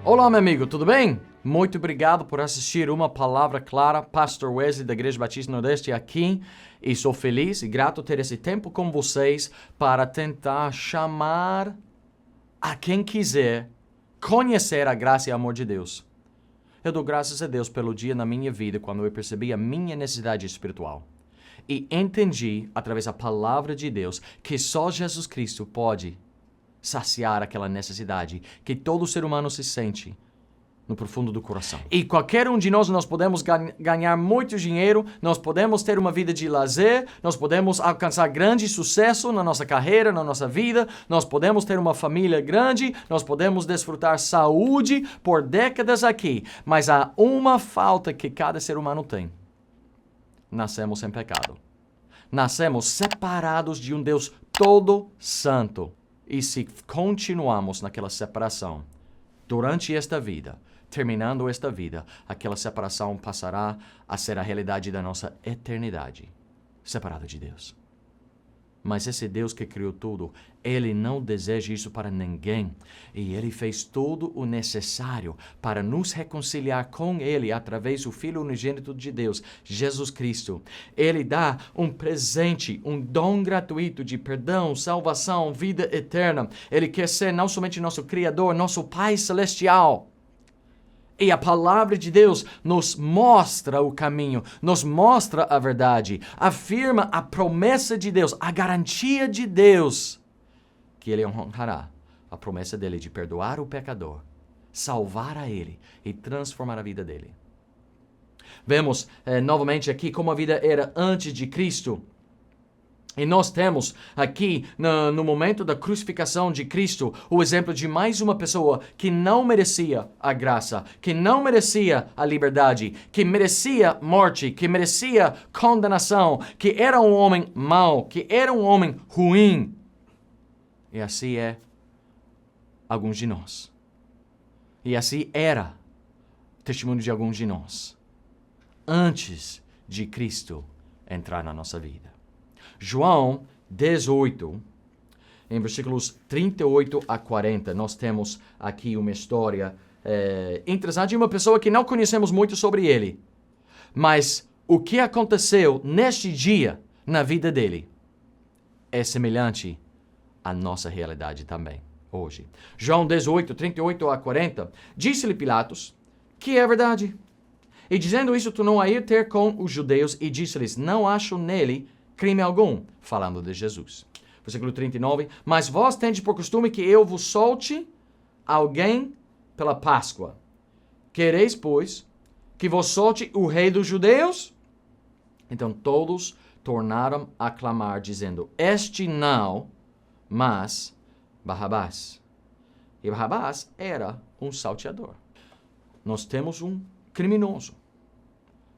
Olá, meu amigo, tudo bem? Muito obrigado por assistir uma palavra clara. Pastor Wesley da Igreja Batista Nordeste aqui. E sou feliz e grato ter esse tempo com vocês para tentar chamar a quem quiser conhecer a graça e amor de Deus. Eu dou graças a Deus pelo dia na minha vida quando eu percebi a minha necessidade espiritual. E entendi, através da palavra de Deus, que só Jesus Cristo pode saciar aquela necessidade que todo ser humano se sente no profundo do coração. E qualquer um de nós podemos ganhar muito dinheiro, nós podemos ter uma vida de lazer, nós podemos alcançar grande sucesso na nossa carreira, na nossa vida, nós podemos ter uma família grande, nós podemos desfrutar saúde por décadas aqui, mas há uma falta que cada ser humano tem. Nascemos em pecado. Nascemos separados de um Deus todo santo. E se continuamos naquela separação durante esta vida, terminando esta vida, aquela separação passará a ser a realidade da nossa eternidade, separada de Deus. Mas esse Deus que criou tudo, Ele não deseja isso para ninguém. E Ele fez tudo o necessário para nos reconciliar com Ele através do Filho unigênito de Deus, Jesus Cristo. Ele dá um presente, um dom gratuito de perdão, salvação, vida eterna. Ele quer ser não somente nosso Criador, nosso Pai Celestial. E a palavra de Deus nos mostra o caminho, nos mostra a verdade, afirma a promessa de Deus, a garantia de Deus, que Ele honrará a promessa dele de perdoar o pecador, salvar a ele e transformar a vida dele. Vemos novamente aqui como a vida era antes de Cristo. E nós temos aqui, no momento da crucificação de Cristo, o exemplo de mais uma pessoa que não merecia a graça, que não merecia a liberdade, que merecia morte, que merecia condenação, que era um homem mau, que era um homem ruim. E assim é alguns de nós. E assim era o testemunho de alguns de nós, antes de Cristo entrar na nossa vida. João 18, em versículos 38 a 40, nós temos aqui uma história interessante de uma pessoa que não conhecemos muito sobre ele. Mas o que aconteceu neste dia na vida dele é semelhante à nossa realidade também, hoje. João 18, 38 a 40, disse-lhe Pilatos que é verdade. E dizendo isso, tornou a ir ter com os judeus e disse-lhes, não acho nele crime algum, falando de Jesus. Versículo 39, mas vós tendes por costume que eu vos solte alguém pela Páscoa. Quereis, pois, que vos solte o rei dos judeus? Então todos tornaram a clamar, dizendo, este não, mas Barrabás. E Barrabás era um salteador. Nós temos um criminoso.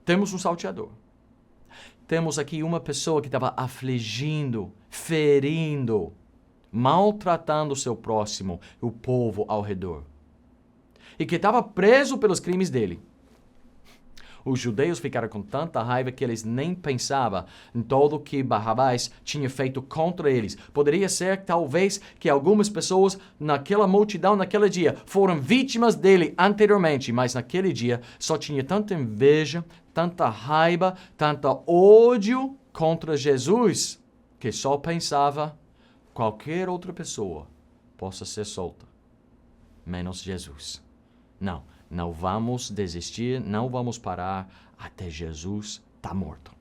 Temos um salteador. Temos aqui uma pessoa que estava afligindo, ferindo, maltratando o seu próximo, o povo ao redor. E que estava preso pelos crimes dele. Os judeus ficaram com tanta raiva que eles nem pensavam em tudo o que Barrabás tinha feito contra eles. Poderia ser, talvez, que algumas pessoas naquela multidão, naquele dia, foram vítimas dele anteriormente, mas naquele dia só tinha tanta inveja, tanta raiva, tanto ódio contra Jesus, que só pensava qualquer outra pessoa possa ser solta, menos Jesus. Não vamos desistir, não vamos parar até Jesus estar morto.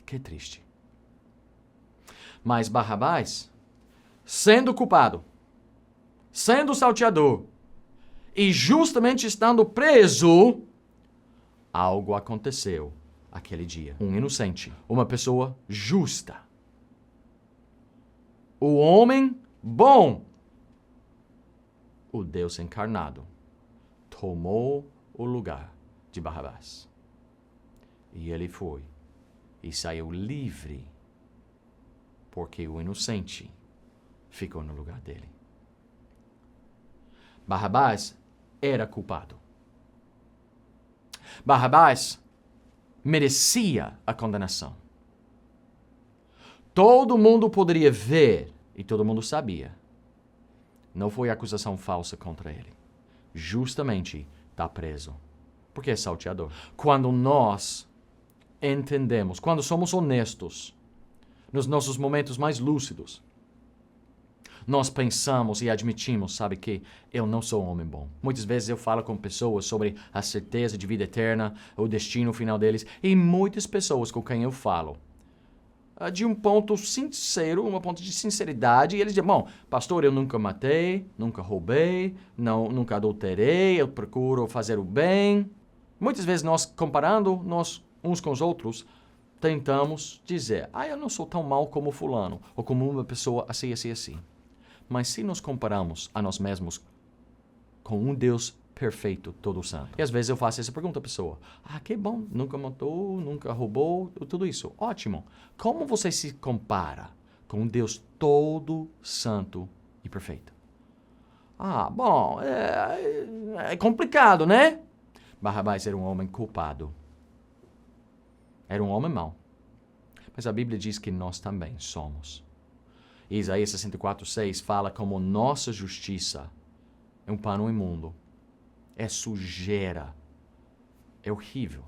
Que triste. Mas Barrabás, sendo culpado, sendo salteador e justamente estando preso, algo aconteceu aquele dia. Um inocente, uma pessoa justa, o homem bom, o Deus encarnado, tomou o lugar de Barrabás. E ele foi e saiu livre, porque o inocente ficou no lugar dele. Barrabás era culpado. Barrabás merecia a condenação. Todo mundo poderia ver, e todo mundo sabia, não foi acusação falsa contra ele. justamente está preso. Porque é salteador. Quando nós entendemos, quando somos honestos, nos nossos momentos mais lúcidos, nós pensamos e admitimos, sabe que eu não sou um homem bom. Muitas vezes eu falo com pessoas sobre a certeza de vida eterna, o destino final deles, e muitas pessoas com quem eu falo, de um ponto sincero, um ponto de sinceridade, e eles dizem, bom, pastor, eu nunca matei, nunca roubei, nunca adulterei, eu procuro fazer o bem. Muitas vezes nós, comparando nós uns com os outros, tentamos dizer, eu não sou tão mal como fulano, ou como uma pessoa assim, assim, assim. Mas se nos comparamos a nós mesmos com um Deus perfeito, todo santo. E às vezes eu faço essa pergunta à pessoa. Que bom, nunca matou, nunca roubou, tudo isso. Ótimo. Como você se compara com um Deus todo santo e perfeito? Bom, é complicado, né? Barrabás era um homem culpado. Era um homem mau. Mas a Bíblia diz que nós também somos. E Isaías 64:6 fala como nossa justiça é um pano imundo. É sujeira. É horrível.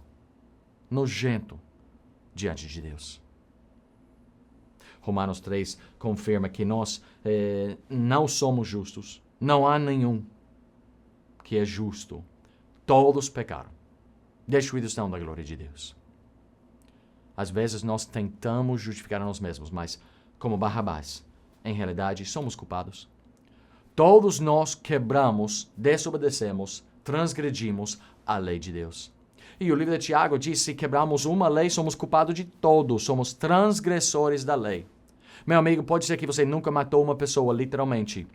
Nojento diante de Deus. Romanos 3 confirma que nós não somos justos. Não há nenhum que é justo. Todos pecaram. Destruídos estão da glória de Deus. Às vezes nós tentamos justificar a nós mesmos, mas como Barrabás, em realidade somos culpados. Todos nós quebramos, desobedecemos, transgredimos a lei de Deus. E o livro de Tiago diz, se quebramos uma lei, somos culpados de todos, somos transgressores da lei. Meu amigo, pode ser que você nunca matou uma pessoa, literalmente.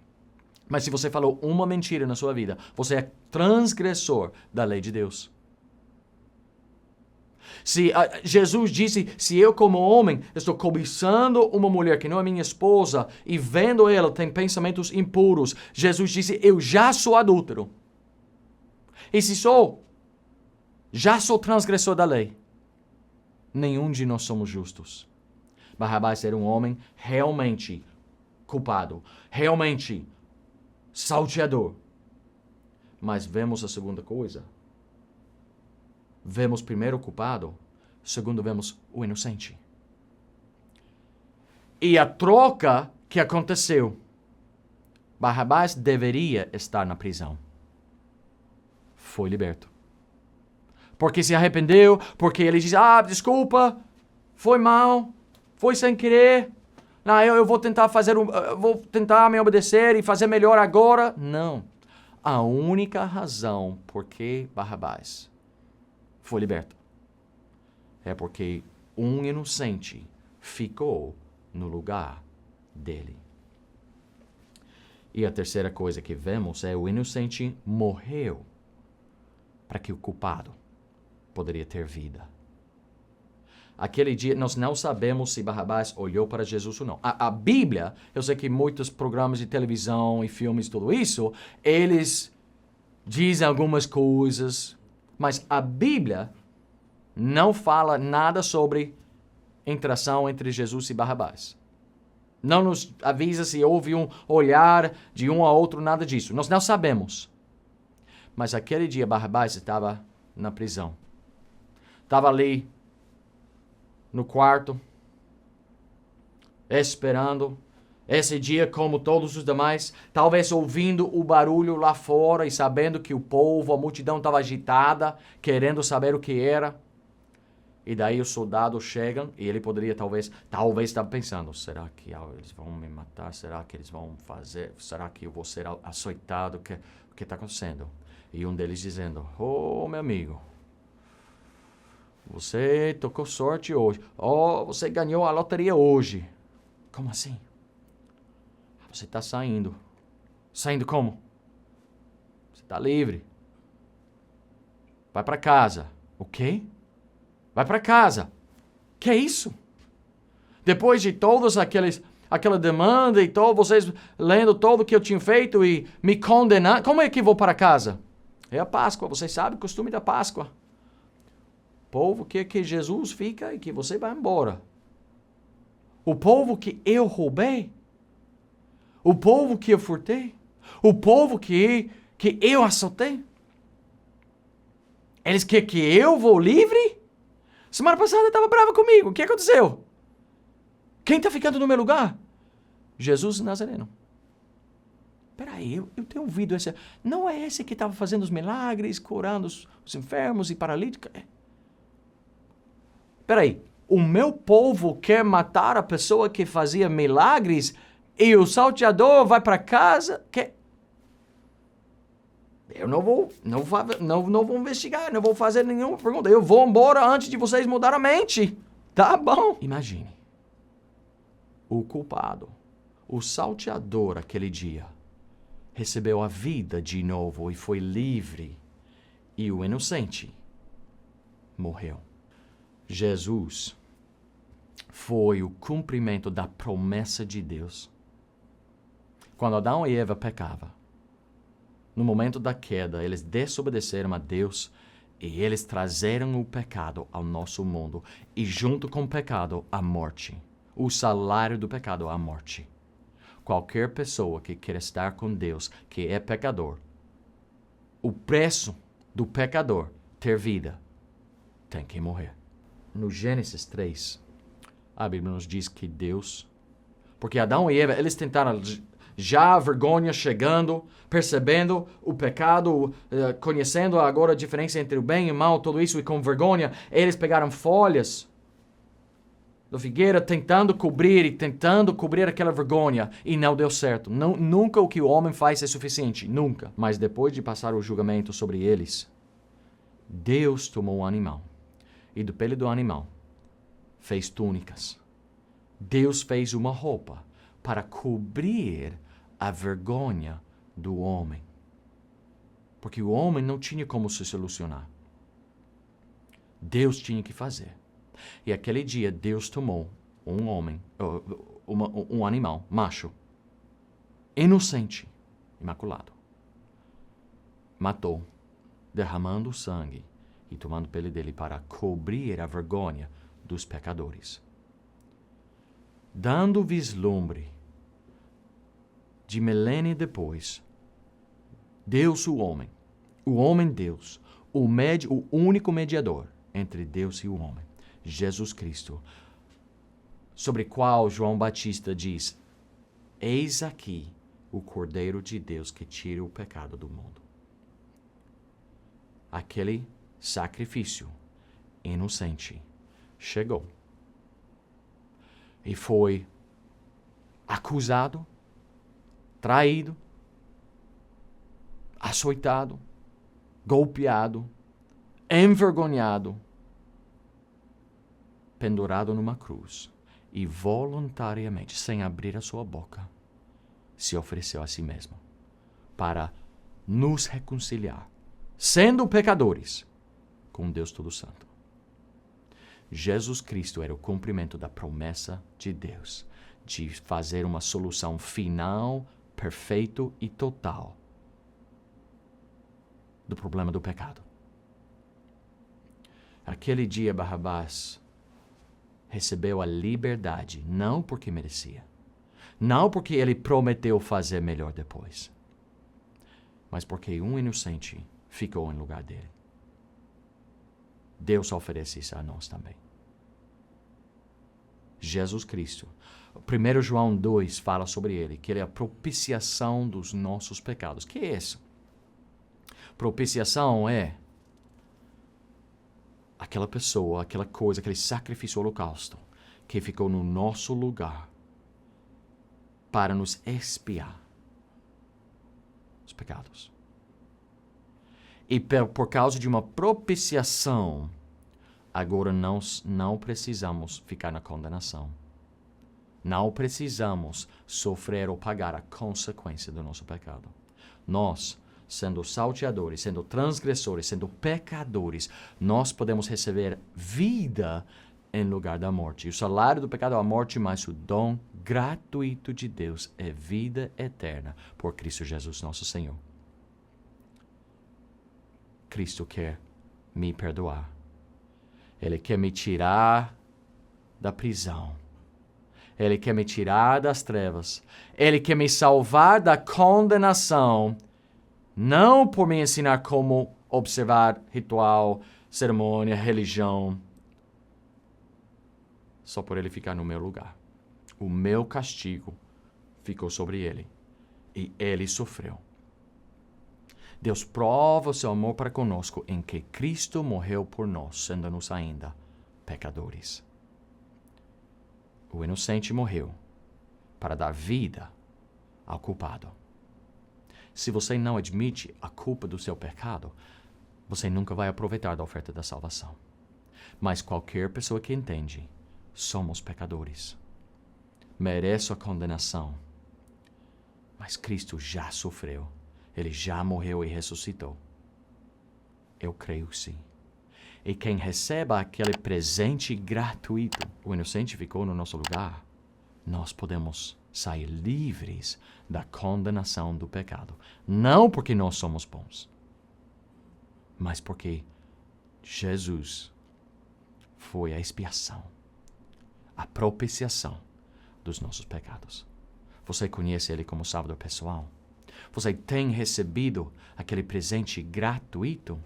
Mas se você falou uma mentira na sua vida, você é transgressor da lei de Deus. Se Jesus disse, se eu como homem estou cobiçando uma mulher que não é minha esposa e vendo ela tem pensamentos impuros, Jesus disse, eu já sou adúltero. E se sou, já sou transgressor da lei. Nenhum de nós somos justos. Barrabás era um homem realmente culpado, realmente salteador. Mas vemos a segunda coisa. Vemos primeiro o culpado, segundo vemos o inocente. E a troca que aconteceu. Barrabás deveria estar na prisão. Foi liberto. Porque se arrependeu, porque ele diz, desculpa, foi mal, foi sem querer. Não, eu vou tentar vou tentar me obedecer e fazer melhor agora. Não. A única razão por que Barrabás foi liberto é porque um inocente ficou no lugar dele. E a terceira coisa que vemos é o inocente morreu para que o culpado poderia ter vida. Aquele dia, nós não sabemos se Barrabás olhou para Jesus ou não. A Bíblia, eu sei que muitos programas de televisão e filmes, tudo isso, eles dizem algumas coisas, mas a Bíblia não fala nada sobre interação entre Jesus e Barrabás. Não nos avisa se houve um olhar de um a outro, nada disso. Nós não sabemos. Mas aquele dia Barrabás estava na prisão. Estava ali no quarto, esperando. Esse dia, como todos os demais, talvez ouvindo o barulho lá fora e sabendo que o povo, a multidão estava agitada, querendo saber o que era. E daí os soldados chegam e ele poderia talvez estava pensando, será que eles vão me matar? Será que eles vão fazer? Será que eu vou ser açoitado? O que está acontecendo? E um deles dizendo, meu amigo, você tocou sorte hoje. Você ganhou a loteria hoje. Como assim? Você está saindo. Saindo como? Você está livre. Vai para casa. O quê? Vai para casa. Que é isso? Depois de todos aquela demanda e todo, vocês lendo tudo que eu tinha feito e me condenando, como é que vou para casa? É a Páscoa, vocês sabem o costume da Páscoa. O povo quer que Jesus fica e que você vai embora. O povo que eu roubei. O povo que eu furtei. O povo que que eu assaltei? Eles querem que eu vou livre? Semana passada estava brava comigo. O que aconteceu? Quem está ficando no meu lugar? Jesus Nazareno. Peraí, eu tenho ouvido esse... Não é esse que estava fazendo os milagres, curando os enfermos e paralíticos? Peraí, o meu povo quer matar a pessoa que fazia milagres e o salteador vai para casa? Eu não vou investigar, não vou fazer nenhuma pergunta. Eu vou embora antes de vocês mudarem a mente. Tá bom. Imagine. O culpado, o salteador aquele dia, recebeu a vida de novo e foi livre. E o inocente morreu. Jesus foi o cumprimento da promessa de Deus. Quando Adão e Eva pecavam, no momento da queda, eles desobedeceram a Deus e eles trazeram o pecado ao nosso mundo. E junto com o pecado, a morte. O salário do pecado é a morte. Qualquer pessoa que quer estar com Deus, que é pecador, o preço do pecador ter vida, tem que morrer. No Gênesis 3, a Bíblia nos diz que Deus... Porque Adão e Eva, eles tentaram... Já a vergonha chegando, percebendo o pecado, conhecendo agora a diferença entre o bem e o mal, tudo isso, e com vergonha, eles pegaram folhas da figueira tentando cobrir aquela vergonha, e não deu certo. Nunca o que o homem faz é suficiente, nunca. Mas depois de passar o julgamento sobre eles, Deus tomou um animal, e do pelo do animal fez túnicas. Deus fez uma roupa para cobrir a vergonha do homem. Porque o homem não tinha como se solucionar. Deus tinha que fazer. E aquele dia Deus tomou um homem, um animal, macho, inocente, imaculado. Matou, derramando sangue e tomando pele dele para cobrir a vergonha dos pecadores. Dando vislumbre de milênio depois, Deus o homem Deus, o único mediador entre Deus e o homem, Jesus Cristo, sobre qual João Batista diz: eis aqui o Cordeiro de Deus que tira o pecado do mundo. Aquele sacrifício inocente chegou e foi acusado, traído, açoitado, golpeado, envergonhado, pendurado numa cruz e voluntariamente, sem abrir a sua boca, se ofereceu a si mesmo para nos reconciliar, sendo pecadores, com Deus Todo Santo. Jesus Cristo era o cumprimento da promessa de Deus de fazer uma solução final, perfeito e total do problema do pecado. Aquele dia, Barrabás recebeu a liberdade, não porque merecia, não porque ele prometeu fazer melhor depois, mas porque um inocente ficou em lugar dele. Deus oferece isso a nós também. Jesus Cristo. 1 João 2 fala sobre ele, que ele é a propiciação dos nossos pecados. O que é isso? Propiciação é aquela pessoa, aquela coisa, aquele sacrifício holocausto que ficou no nosso lugar para nos expiar os pecados. E por causa de uma propiciação, agora não precisamos ficar na condenação. Não precisamos sofrer ou pagar a consequência do nosso pecado. Nós, sendo salteadores, sendo transgressores, sendo pecadores, nós podemos receber vida em lugar da morte. E o salário do pecado é a morte, mas o dom gratuito de Deus é vida eterna por Cristo Jesus, nosso Senhor. Cristo quer me perdoar. Ele quer me tirar da prisão. Ele quer me tirar das trevas. Ele quer me salvar da condenação Não por me ensinar como observar ritual, cerimônia, religião. Só por ele ficar no meu lugar. O meu castigo ficou sobre ele. E ele sofreu. Deus prova o seu amor para conosco em que Cristo morreu por nós, sendo-nos ainda pecadores. O inocente morreu para dar vida ao culpado. Se você não admite a culpa do seu pecado, você nunca vai aproveitar da oferta da salvação. Mas qualquer pessoa que entende, somos pecadores. Mereço a condenação. Mas Cristo já sofreu. Ele já morreu e ressuscitou. Eu creio sim. E quem receba aquele presente gratuito, o inocente ficou no nosso lugar, nós podemos sair livres da condenação do pecado. Não porque nós somos bons, mas porque Jesus foi a expiação, a propiciação dos nossos pecados. Você conhece Ele como Salvador pessoal? Você tem recebido aquele presente gratuito?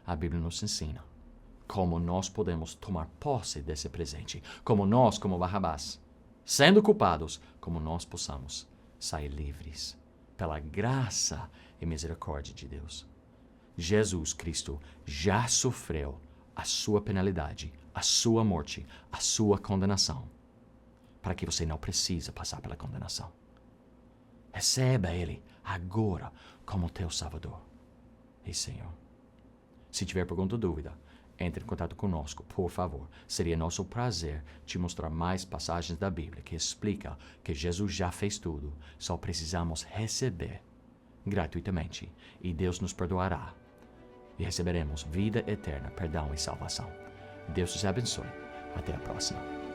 A Bíblia nos ensina como nós podemos tomar posse desse presente. Como nós, como Barrabás, sendo culpados, como nós possamos sair livres pela graça e misericórdia de Deus. Jesus Cristo já sofreu a sua penalidade, a sua morte, a sua condenação, para que você não precise passar pela condenação. Receba Ele agora como teu Salvador e Senhor. Se tiver pergunta ou dúvida, entre em contato conosco, por favor. Seria nosso prazer te mostrar mais passagens da Bíblia que explicam que Jesus já fez tudo. Só precisamos receber gratuitamente e Deus nos perdoará. E receberemos vida eterna, perdão e salvação. Deus os abençoe. Até a próxima.